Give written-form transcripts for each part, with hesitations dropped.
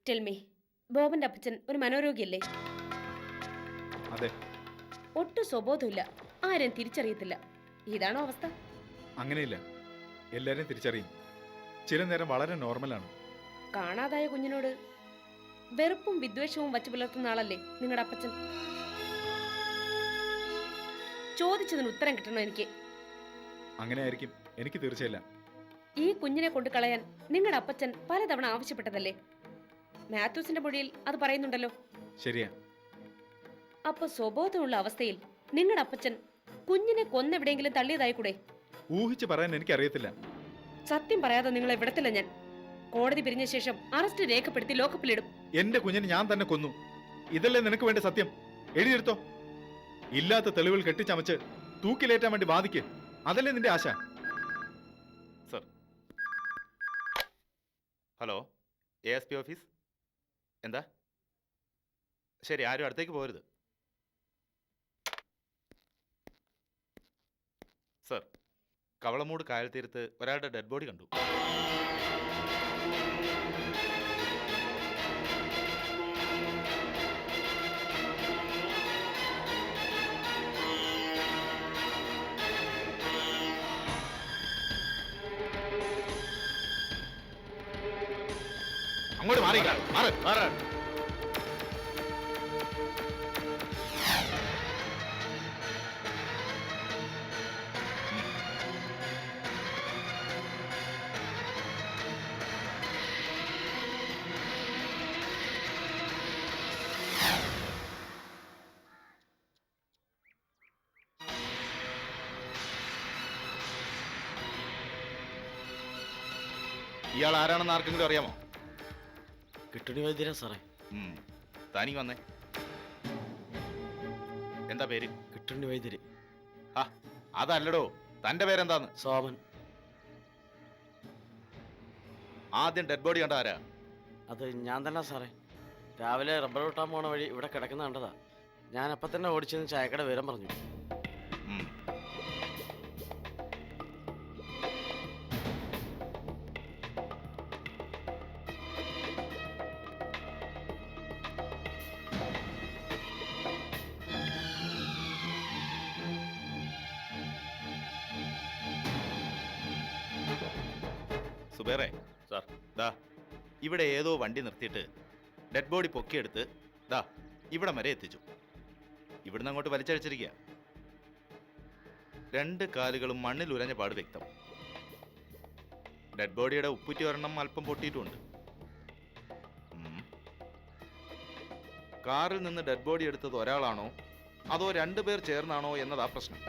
Tell me, ബോബന്റെ അപ്പച്ചൻ ഒരു മനോരോഗിയല്ലേ? അതെ. ഒട്ടും സ്വബോധമില്ല, ആരും തിരിച്ചറിയത്തില്ല. ഇതാണോ അവസ്ഥ? അങ്ങനെയില്ല, എല്ലാരെയും തിരിച്ചറിയും. ചില നേരം വളരെ നോർമലാണ്. കാണാതായ കുഞ്ഞിനോട് വെറുപ്പും വിദ്വേഷവും വച്ചു പുലർത്തുന്ന ആളല്ലേ നിങ്ങളുടെ അപ്പച്ചൻ? ചോദിച്ചതിന് ഉത്തരം കിട്ടണം എനിക്ക്. അങ്ങനെ ആയിരിക്കും, എനിക്ക് തീർച്ചയില്ല. ഈ കുഞ്ഞിനെ കൊണ്ട് കളയാൻ നിങ്ങളുടെ അപ്പച്ചൻ പലതവണ ആവശ്യപ്പെട്ടതല്ലേ? മാത്യൂസിന്റെ മൊഴിയിൽ അത് പറയുന്നുണ്ടല്ലോ. ശരിയാ. അപ്പൊ സ്വബോധമുള്ള അവസ്ഥയിൽ നിങ്ങളുടെ അപ്പച്ചൻ കുഞ്ഞിനെ കൊന്നെവിടെയെങ്കിലും തള്ളിയതായി കൂടെ? ഊഹിച്ച് പറയാൻ എനിക്കറിയത്തില്ല. സത്യം പറയാതെ നിങ്ങളെ വിടത്തില്ല ഞാൻ. കോടതി പിരിഞ്ഞ ശേഷം അറസ്റ്റ് രേഖപ്പെടുത്തി ലോക്കപ്പിലിടും. എന്റെ കുഞ്ഞിനെ ഞാൻ തന്നെ കൊന്നു. ഇതല്ലേ നിനക്ക് വേണ്ട സത്യം? എഴുതിയെടുത്തോ. ഇല്ലാത്ത തെളിവുകൾ കെട്ടിച്ചമച്ച് തൂക്കിലേറ്റാൻ വേണ്ടി വാദിക്ക്. അതല്ലേ നിന്റെ ആശ? സർ. Hello, ASP office. എന്താ? ശരി, ആരും അടുത്തേക്ക് പോരുത്. സർ, കവളമൂട് കായൽ തീരത്ത് ഒരാളുടെ ഡെഡ് ബോഡി കണ്ടു. അങ്ങോട്ട് മാറിക്ക. ഇയാൾ ആരാണെന്ന് ആർക്കെങ്കിലും അറിയാമോ? കിട്ടണി വൈദ്യരാ സാറേ. താനിക്ക് വന്നേ. എന്താ പേര്? കിട്ടണി വൈദ്യര്. ആ, അതല്ലടോ, തന്റെ പേരെന്താന്ന്? സോമൻ. ആദ്യം ഡെഡ് ബോഡി കണ്ട ആരാ? അത് ഞാൻ തന്നെ സാറേ. രാവിലെ റബ്ബർ വെട്ടാൻ പോണ വഴി ഇവിടെ കിടക്കുന്ന കണ്ടതാ. ഞാൻ അപ്പം തന്നെ ഓടിച്ചെന്ന് ചായക്കട വിവരം പറഞ്ഞു. സുബേറെ സാർ, ദാ ഇവിടെ ഏതോ വണ്ടി നിർത്തിയിട്ട് ഡെഡ് ബോഡി പൊക്കിയെടുത്ത് ദാ ഇവിടെ വരെ എത്തിച്ചു. ഇവിടുന്ന് അങ്ങോട്ട് വലിച്ചഴിച്ചിരിക്കുക. 2 കാലുകളും മണ്ണിൽ ഉരഞ്ഞ പാട് വ്യക്തം. ഡെഡ് ബോഡിയുടെ ഉപ്പുറ്റി ഒരെണ്ണം അല്പം പൊട്ടിയിട്ടുമുണ്ട്. കാറിൽ നിന്ന് ഡെഡ് ബോഡി എടുത്തത് ഒരാളാണോ അതോ 2 പേർ ചേർന്നാണോ എന്നതാ പ്രശ്നം.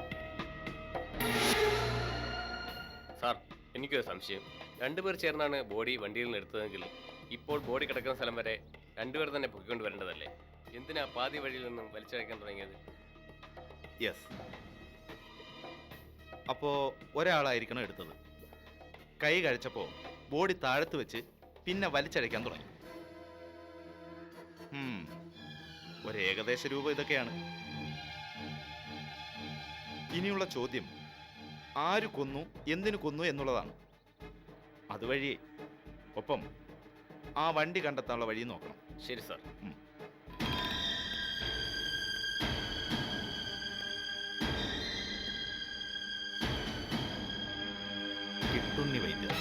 സാർ, എനിക്കൊരു സംശയം. 2 പേർ ചേർന്നാണ് ബോഡി വണ്ടിയിൽ നിന്ന് എടുത്തതെങ്കിൽ ഇപ്പോൾ ബോഡി കിടക്കുന്ന സ്ഥലം വരെ 2 പേർ തന്നെ പൊക്കിക്കൊണ്ട് വരേണ്ടതല്ലേ? എന്തിനാ പാതി വഴിയിൽ നിന്നും വലിച്ചഴക്കാൻ തുടങ്ങിയത്? യെസ്, അപ്പോ ഒരാളായിരിക്കണം എടുത്തത്. കൈ കഴിച്ചപ്പോ ബോഡി താഴത്ത് വെച്ച് പിന്നെ വലിച്ചഴയ്ക്കാൻ തുടങ്ങി. ഒരു ഏകദേശ രൂപം ഇതൊക്കെയാണ്. ഇനിയുള്ള ചോദ്യം ആര് കൊന്നു, എന്തിനു കൊന്നു എന്നുള്ളതാണ്. അതുവഴി ഒപ്പം ആ വണ്ടി കണ്ടെത്താനുള്ള വഴി നോക്കണം. ശരി സാർ. കിട്ടുണ്ണി വൈദ്യർ.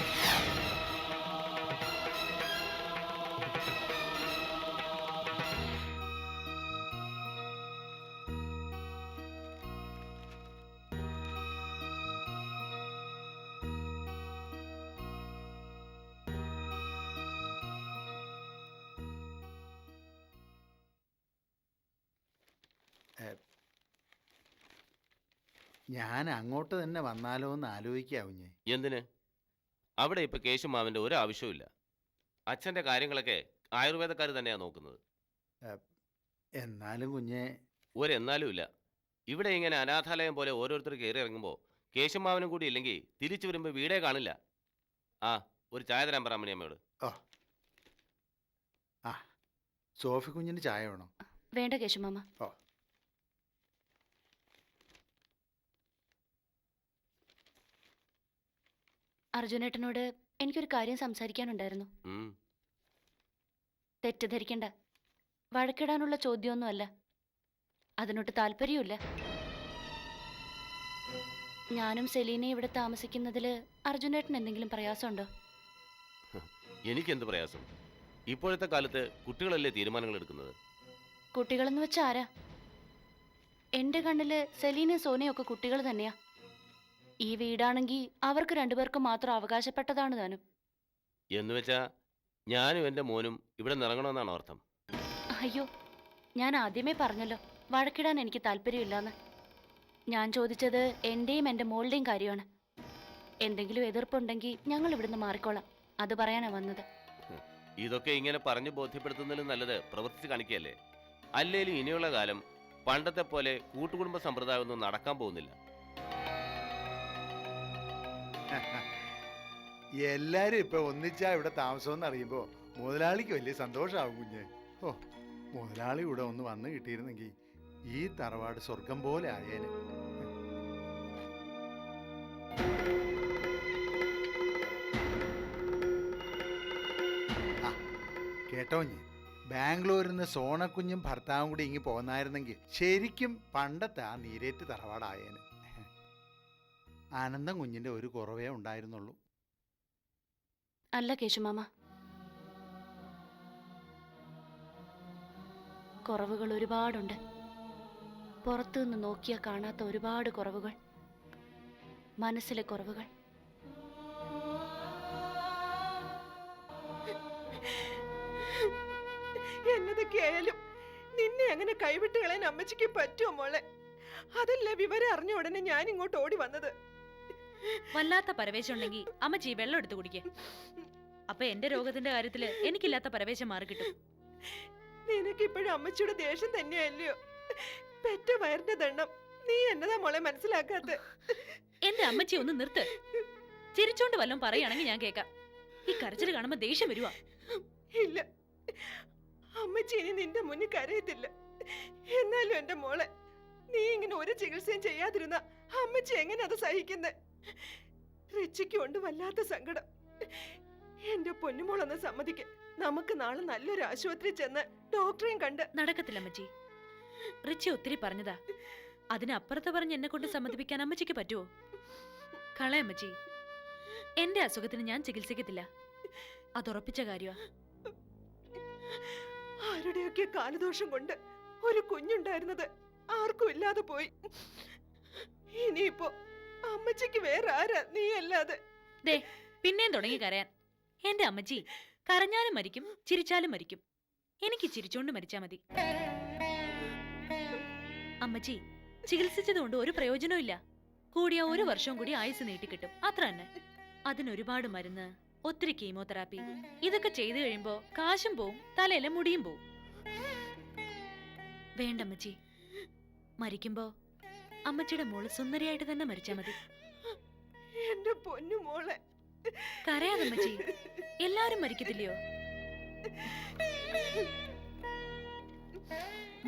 ഞാൻ അങ്ങോട്ട് തന്നെ വന്നാലോ എന്ന് ആലോചിക്കാവുഞ്ഞേ. എന്തിന്? അവിടെ ഇപ്പൊ കേശുമാവിന്റെ ഒരു ആവശ്യമില്ല. അച്ഛന്റെ കാര്യങ്ങളൊക്കെ ആയുർവേദക്കാർ തന്നെയാ നോക്കുന്നത്. എന്നാലും കുഞ്ഞെ. ഒരെന്നാലും ഇല്ല. ഇവിടെ ഇങ്ങനെ അനാഥാലയം പോലെ ഓരോരുത്തർ കയറി ഇറങ്ങുമ്പോൾ കേശുമാവിനും കൂടി ഇല്ലെങ്കിൽ തിരിച്ചു വരുമ്പോൾ വീടേ കാണില്ല. ആ, ഒരു ചായ തരാൻ പറ മണിയമ്മയോട്. ഓ, ആ, സോഫി കുഞ്ഞിന് ചായ വേണോ? വേണ്ട കേശുമാമ. ഓ, അർജുനേട്ടനോട് എനിക്കൊരു കാര്യം സംസാരിക്കാനുണ്ടായിരുന്നു. തെറ്റിദ്ധരിക്കണ്ട. വഴക്കിടാനുള്ള ചോദ്യമൊന്നുമല്ല. അതിനൊട്ട് താല്പര്യമില്ല. ഞാനും സെലീനയും ഇവിടെ താമസിക്കുന്നതിൽ അർജുനേട്ടൻ എന്തെങ്കിലും പ്രയാസമുണ്ടോ? എനിക്കെന്ത് പ്രയാസം? ഇപ്പോഴത്തെ കാലത്ത് കുട്ടികളല്ലേ തീരുമാനങ്ങൾ എടുക്കുന്നത്. കുട്ടികളെന്ന് വെച്ചാ ആരാ? എന്റെ കണ്ണില് സെലീനയും സോനയും ഒക്കെ കുട്ടികൾ തന്നെയാ. ഈ വീടാണെങ്കിൽ അവർക്ക് രണ്ടുപേർക്കും മാത്രം അവകാശപ്പെട്ടതാണ് താനും. എന്ന് വെച്ചാ ഞാനും എൻ്റെ മോനും ഇവിടെ നിറങ്ങണമെന്നാണ് അർത്ഥം. അയ്യോ, ഞാൻ ആദ്യമേ പറഞ്ഞല്ലോ വഴക്കിടാൻ എനിക്ക് താല്പര്യമില്ലാന്ന്. ഞാൻ ചോദിച്ചത് എന്റെയും എൻ്റെ മോളുടെയും കാര്യമാണ്. എന്തെങ്കിലും എതിർപ്പുണ്ടെങ്കിൽ ഞങ്ങൾ ഇവിടുന്ന് മാറിക്കോളാം, അത് പറയാനാ വന്നത്. ഇതൊക്കെ ഇങ്ങനെ പറഞ്ഞു ബോധ്യപ്പെടുത്തുന്നതിലും നല്ലത് പ്രവർത്തിച്ച് കാണിക്കുകയല്ലേ. അല്ലേലും ഇനിയുള്ള കാലം പണ്ടത്തെ പോലെ കൂട്ടുകുടുംബ സമ്പ്രദായമൊന്നും നടക്കാൻ പോകുന്നില്ല. എല്ലാരും ഇപ്പൊ ഒന്നിച്ചാ ഇവിടെ താമസമെന്ന് അറിയുമ്പോ മുതലാളിക്ക് വലിയ സന്തോഷമാവും കുഞ്ഞ്. ഓ, മുതലാളി ഇവിടെ ഒന്ന് വന്ന് കിട്ടിയിരുന്നെങ്കിൽ ഈ തറവാട് സ്വർഗം പോലെ ആയേനെ. ആ, കേട്ടോ ഞാൻ, ബാംഗ്ലൂരിൽ നിന്ന് സോണക്കുഞ്ഞും ഭർത്താവും കൂടി ഇങ്ങി പോന്നായിരുന്നെങ്കിൽ ശരിക്കും പണ്ടത്തെ ആ നീരേറ്റ് തറവാടായേനെ. ആനന്ദം കുഞ്ഞിന്റെ ഒരു കുറവേ ഉണ്ടായിരുന്നുള്ളൂ. അല്ല കേശുമാമ, കുറവുകൾ ഒരുപാടുണ്ട്. പുറത്തു നിന്ന് നോക്കിയാൽ കാണാത്ത ഒരുപാട് കുറവുകൾ, മനസ്സിലെ കുറവുകൾ. എന്നതൊക്കെയായാലും നിന്നെ അങ്ങനെ കൈവിട്ട് കളയാൻ അമ്മച്ചിക്ക് പറ്റുമോ മോളെ? അതല്ലേ വിവരം അറിഞ്ഞ ഉടനെ ഞാൻ ഇങ്ങോട്ട് ഓടി വന്നത്. വല്ലാത്ത പരവേശം ഉണ്ടെങ്കിൽ അമ്മച്ചി വെള്ളം എടുത്ത് കുടിക്കേ. അപ്പൊ എന്റെ രോഗത്തിന്റെ കാര്യത്തില് എനിക്കില്ലാത്ത പരവേശം മാറി കിട്ടും. നിനക്കിപ്പോഴും അമ്മച്ചിയുടെ ദേഷ്യം തന്നെയല്ലയോ? പെറ്റ വയറിന്റെ ദണ്ണം നീ എന്നതാ മോളെ മനസ്സിലാക്കാത്ത? എന്റെ അമ്മച്ചി ഒന്ന് നിർത്ത്. ചിരിച്ചോണ്ട് വല്ലതും പറയുകയാണെങ്കിൽ ഞാൻ കേക്കാം. ഈ കരച്ചിൽ കാണുമ്പോ ദേഷ്യം വരുവാ. ഇല്ല, അമ്മച്ചി ഇനി നിന്റെ മുന്നിൽ കരയത്തില്ല. എന്നാലും എന്റെ മോളെ, നീ ഇങ്ങനെ ഒരു ചികിത്സയും ചെയ്യാതിരുന്ന അമ്മച്ചി എങ്ങനെ അത് സഹിക്കുന്നത്? റിച്ചിക്ക് കൊണ്ട് വല്ലാത്ത സങ്കടം. എന്റെ പൊന്നുമോളൊന്ന് സമ്മതിക്ക. നമുക്ക് നാളെ നല്ലൊരു ആശുപത്രി ചെന്ന് ഡോക്ടറെയും കണ്ട്. നടക്കത്തില്ല അമ്മച്ചി. റിച്ചി ഒത്തിരി പറഞ്ഞതാ. അതിനപ്പുറത്ത് പറഞ്ഞ് എന്നെ കൊണ്ട് സമ്മതിപ്പിക്കാൻ അമ്മച്ചിക്ക് പറ്റുമോ? കളയമ്മച്ചി, എന്റെ അസുഖത്തിന് ഞാൻ ചികിത്സിക്കത്തില്ല. അതുറപ്പിച്ച കാര്യമാ. ആരുടെയൊക്കെ കാലദോഷം കൊണ്ട് ഒരു കുഞ്ഞുണ്ടായിരുന്നത് ആർക്കും ഇല്ലാതെ പോയി. ഇനിയിപ്പോ അമ്മച്ചിക്ക് വേറെ ആരാ നീ അല്ലാതെ? ദേ, പിന്നെയും തുടങ്ങി കരയാൻ. എന്റെ അമ്മച്ചി കരഞ്ഞാലും മരിക്കും, ചിരിച്ചാലും മരിക്കും. എനിക്ക് ചിരിച്ചോണ്ട് മരിച്ചാ മതി. അമ്മച്ചി, ചികിത്സിച്ചതുകൊണ്ട് ഒരു പ്രയോജനവും ഇല്ല. കൂടിയ 1 വർഷവും കൂടി ആയുസ് നീട്ടിക്കിട്ടും, അത്ര തന്നെ. അതിനൊരുപാട് മരുന്ന്, ഒത്തിരി കീമോതെറാപ്പി, ഇതൊക്കെ ചെയ്തു കഴിയുമ്പോ കാശും പോവും, തലയിലെ മുടിയും പോവും. വേണ്ടമ്മച്ചി, മരിക്കുമ്പോ അമ്മച്ചിയുടെ മോള് സുന്ദരിയായിട്ട് തന്നെ മരിച്ചാ മതി. എന്റെ പൊന്നു മോളെ, കരയാതമ്മച്ചി, എല്ലാരും മരിക്കത്തില്ലയോ?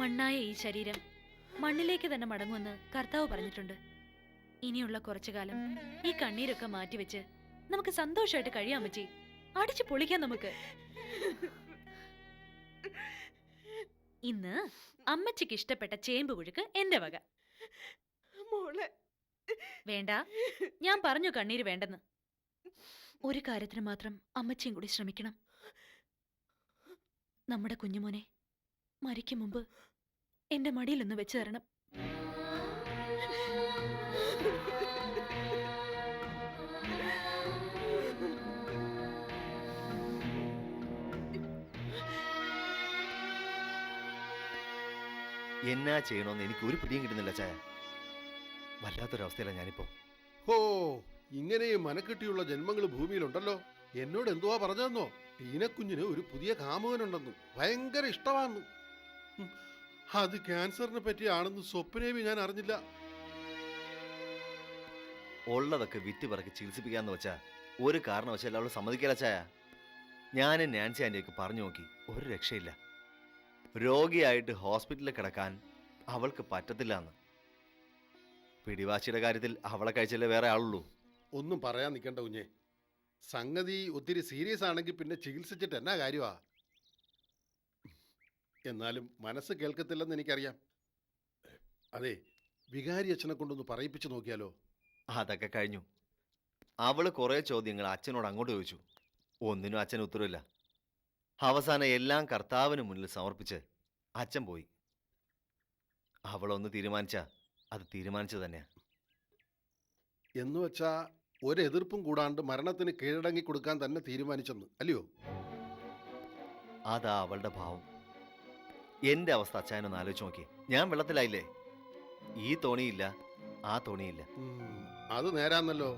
മണ്ണായ ഈ ശരീരം മണ്ണിലേക്ക് തന്നെ മടങ്ങുമെന്ന് കർത്താവ് പറഞ്ഞിട്ടുണ്ട്. ഇനിയുള്ള കുറച്ചു കാലം ഈ കണ്ണീരൊക്കെ മാറ്റിവെച്ച് നമുക്ക് സന്തോഷമായിട്ട് കഴിയാം അമ്മച്ചി. അടിച്ചു പൊളിക്കാം നമുക്ക്. ഇന്ന് അമ്മച്ചിക്ക് ഇഷ്ടപ്പെട്ട ചേമ്പ് പുഴുക്ക് എന്റെ വക. മോളെ വേണ്ട, ഞാൻ പറഞ്ഞു കണ്ണീര് വേണ്ടെന്ന്. ഒരു കാര്യത്തിന് മാത്രം അമ്മച്ചിയും കൂടി ശ്രമിക്കണം. നമ്മുടെ കുഞ്ഞുമോനെ മരിക്കും മുമ്പ് എന്റെ മടിയിലൊന്ന് വെച്ചു തരണം. എന്നാ ചെയ്യണമെന്ന് എനിക്ക് ഒരു പിടിയും കിട്ടുന്നില്ല ചായ. വല്ലാത്തൊരവസ്ഥയിലാണ് ഞാനിപ്പോ. ഓ, ഇങ്ങനെയും മനക്കെട്ടിയുള്ള ജന്മങ്ങൾ ഭൂമിയിലുണ്ടല്ലോ. എന്നോട് എന്തുവാ പറഞ്ഞതെന്നോ? ടീനക്കുഞ്ഞിന് ഒരു പുതിയ കാമുകനുണ്ടെന്നു, ഭയങ്കര ഇഷ്ടമാണെന്നു. അത് ക്യാൻസറിനെ പറ്റിയാണെന്ന് സ്വപ്നേവി ഞാൻ അറിഞ്ഞില്ല. ഉള്ളതൊക്കെ വിറ്റ് പറക്കി ചികിത്സിപ്പിക്കാന്ന് വെച്ചാ ഒരു കാരണവശാലും അവള് സമ്മതിക്കില്ല ചായ. ഞാനും നാൻസി ആന്റിയൊക്കെ പറഞ്ഞു നോക്കി, ഒരു രക്ഷയില്ല. രോഗിയായിട്ട് ഹോസ്പിറ്റലിൽ കിടക്കാൻ അവൾക്ക് പറ്റത്തില്ല എന്ന്. പിടിവാശിയുടെ കാര്യത്തിൽ അവളെ കഴിച്ചല്ലേ വേറെ ആളുള്ളൂ. ഒന്നും പറയാൻ നിൽക്കണ്ട കുഞ്ഞെ. സംഗതി ഒത്തിരി സീരിയസ് ആണെങ്കിൽ പിന്നെ ചികിത്സിച്ചിട്ട് എന്നാ കാര്യമാ? എന്നാലും മനസ്സ് കേൾക്കത്തില്ലെന്ന് എനിക്കറിയാം. അതെ, വികാരി അച്ഛനെ കൊണ്ടൊന്ന് പറയിപ്പിച്ച് നോക്കിയാലോ? അതൊക്കെ കഴിഞ്ഞു. അവള് കുറേ ചോദ്യങ്ങൾ അച്ഛനോട് അങ്ങോട്ട് ചോദിച്ചു. ഒന്നിനും അച്ഛന് ഉത്തരവില്ല. അവസാനം എല്ലാം കർത്താവിന് മുന്നിൽ സമർപ്പിച്ച് അച്ഛൻ പോയി. അവളൊന്ന് തീരുമാനിച്ചാ അത് തീരുമാനിച്ചു തന്നെയാ. എന്ന് വെച്ചാ ഒരെതിർപ്പും കൂടാണ്ട് മരണത്തിന് കീഴടങ്ങി കൊടുക്കാൻ തന്നെ തീരുമാനിച്ചെന്ന് അല്ലയോ? അതാ അവളുടെ ഭാവം. എന്റെ അവസ്ഥ അച്ഛനൊന്ന് ആലോചിച്ച് നോക്കി. ഞാൻ വെള്ളത്തിലായില്ലേ? ഈ തോണിയില്ല, ആ തോണിയില്ല. അത് നേരാന്നല്ലോ.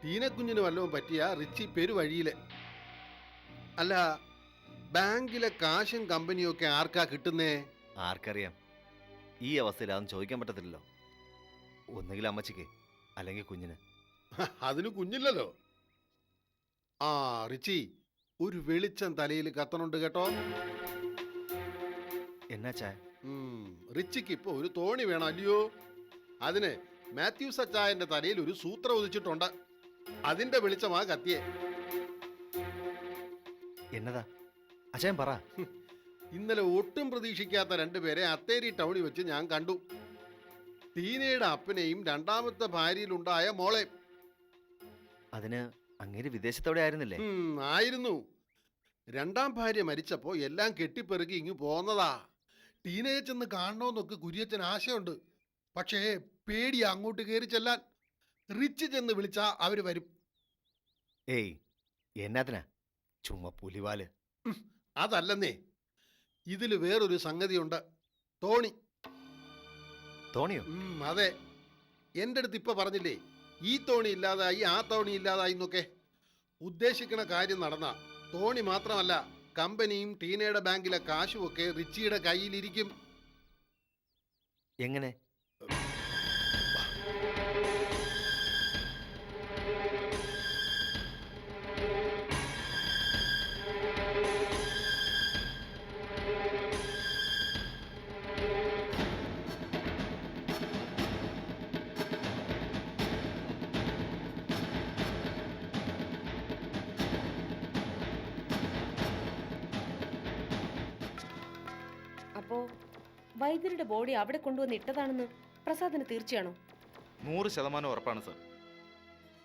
ടീനക്കുഞ്ഞിന് വല്ലതും പറ്റിയ റിച്ചി പെരുവഴിയിലെ. അല്ല, ബാങ്കിലെ കാശും കമ്പനിയും ഒക്കെ ആർക്കാ കിട്ടുന്നേ? ആർക്കറിയാം? ഈ അവസ്ഥയിൽ അതൊന്നും ചോദിക്കാൻ പറ്റത്തില്ലല്ലോ. ഒന്നുകിൽ അമ്മച്ചിക്ക്, അല്ലെങ്കിൽ കുഞ്ഞിന്. അതിന് കുഞ്ഞില്ലല്ലോ. ആ റിച്ചി, ഒരു വെളിച്ചം തലയിൽ കത്തണുണ്ട് കേട്ടോ. എന്നാച്ചാ? റിച്ചിക്ക് ഇപ്പൊ ഒരു തോണി വേണം അല്ലയോ? അതിന് മാത്യൂസ് അച്ചായന്റെ തലയിൽ ഒരു സൂത്രം ഉദിച്ചിട്ടുണ്ട്. അതിന്റെ വെളിച്ചമാ കത്തിയെ. എന്നതാ അച്ഛൻ പറ. ഇന്നലെ ഒട്ടും പ്രതീക്ഷിക്കാത്ത രണ്ടുപേരെ അത്തേരി ടൗണിൽ വെച്ച് ഞാൻ കണ്ടു. ടീനയുടെ അപ്പനെയും രണ്ടാമത്തെ ഭാര്യയിലുണ്ടായ മോളെ. അതിന് അങ്ങേര് വിദേശത്തോടെ ആയിരുന്നില്ലേ? ആയിരുന്നു. രണ്ടാം ഭാര്യ മരിച്ചപ്പോ എല്ലാം കെട്ടിപ്പെറുക്കി ഇങ്ങ് പോന്നതാ. ടീനയെ ചെന്ന് കാണണമെന്നൊക്കെ കുര്യച്ചൻ ആശയുണ്ട്. പക്ഷേ പേടിയാ അങ്ങോട്ട് കയറി ചെല്ലാൻ. റിച്ച് ചെന്ന് വിളിച്ചാ അവര് വരും. ഏയ്, എന്നാത്തിനാ? ചുമ്മാ പുലിവാല്. അതല്ലെന്നേ, ഇതില് വേറൊരു സംഗതിയുണ്ട്. തോണി. തോണിയോ? അതെ. എൻ്റെ അടുത്ത് ഇപ്പൊ പറഞ്ഞില്ലേ, ഈ തോണി ഇല്ലാതായി ആ തോണി ഇല്ലാതായി എന്നൊക്കെ. ഉദ്ദേശിക്കണ കാര്യം നടന്ന തോണി മാത്രമല്ല, കമ്പനിയും ടീനയുടെ ബാങ്കിലെ കാശും ഒക്കെ റിച്ചിയുടെ കയ്യിലിരിക്കും. എങ്ങനെ? അപ്പോ വൈദ്യരുടെ ബോഡി അവിടെ കൊണ്ടുവന്ന് ഇട്ടതാണെന്ന് പ്രസാദിന് തീർച്ചയാണോ? 100% ഉറപ്പാണ് സർ.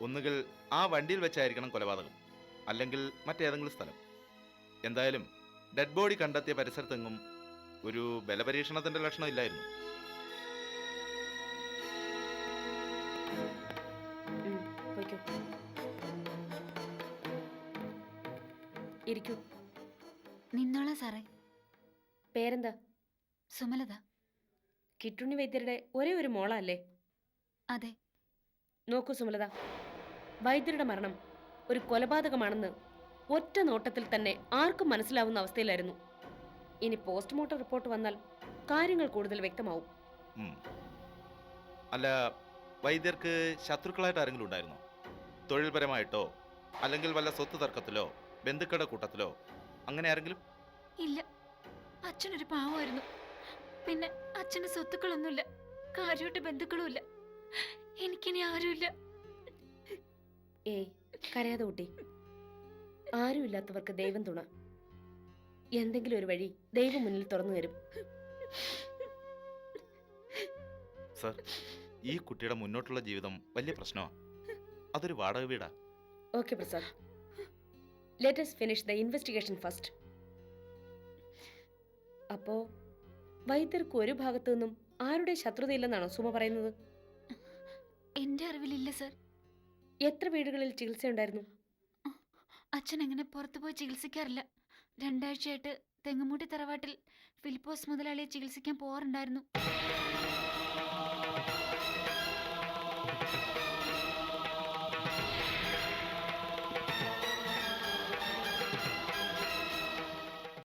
ഒന്നുകിൽ ആ വണ്ടിയിൽ വെച്ചായിരിക്കണം കൊലപാതകം, അല്ലെങ്കിൽ മറ്റേതെങ്കിലും സ്ഥലം. എന്തായാലും ഡെഡ് ബോഡി കണ്ടെത്തിയ പരിസരത്തെങ്ങും ഒരു ബലപരീക്ഷണത്തിന്റെ ലക്ഷണം ഇല്ലായിരുന്നു. ഇരിക്കൂ. നിന്നോളാം സാറേ. പേരെന്താ? സുമലത. കിട്ടുണ്ണി വൈദ്യരുടെ ഒരേ ഒരു മോളല്ലേ? അതെ. നോക്കൂ സുമലത, വൈദ്യരുടെ മരണം ഒരു കൊലപാതകമാണെന്ന് ഒറ്റ നോട്ടത്തിൽ തന്നെ ആർക്കും മനസ്സിലാവുന്ന അവസ്ഥയിലായിരുന്നു. ഇനി പോസ്റ്റ്മോർട്ടം റിപ്പോർട്ട് വന്നാൽ കാര്യങ്ങൾ കൂടുതൽ വ്യക്തമാവും. അല്ല, വൈദ്യർക്ക് ശത്രുക്കളായിട്ട് ആരെങ്കിലും ഉണ്ടായിരുന്നോ? തൊഴിൽപരമായിട്ടോ അല്ലെങ്കിൽ വല്ല സ്വത്ത് തർക്കത്തിലോ ബന്ധുക്കളുടെ കൂട്ടത്തിലോ അങ്ങനെ ആരെങ്കിലും? ഇല്ല, അച്ഛനൊരു പാവമായിരുന്നു. പിന്നെ അച്ഛന് സ്വത്തുക്കളൊന്നുമില്ല, കാര്യമായിട്ട് ബന്ധുക്കളുമില്ല. എനിക്കിനി ആരുമില്ല. ഏയ് കരയാതെ കുട്ടി. ആരുമില്ലാത്തവർക്ക് ദൈവം തുണ. എന്തെങ്കിലും ഒരു വഴി ദൈവം മുന്നിൽ തുറന്നു തരും. സർ, ഈ കുട്ടിയുടെ മുന്നോട്ടുള്ള ജീവിതം വലിയ പ്രശ്നമാണ്. അതൊരു വാടക വീടാ. Okay Prasad, let us finish the investigation first. അപ്പോ വൈദ്യർക്ക് ഒരു ഭാഗത്തു നിന്നും ആരുടെ ശത്രുതയില്ലെന്നാണോ സുമ പറയുന്നത്? എന്റെ അറിവിലില്ല സർ. എത്ര വീടുകളിൽ ചികിത്സയുണ്ടായിരുന്നു? അച്ഛൻ അങ്ങനെ പുറത്തു പോയി ചികിത്സിക്കാറില്ല. 2 ആഴ്ചയായിട്ട് തെങ്ങുമൂട്ടി തറവാട്ടിൽ ഫിലിപ്പോസ് മുതലാളിയെ ചികിത്സിക്കാൻ പോകാറുണ്ടായിരുന്നു.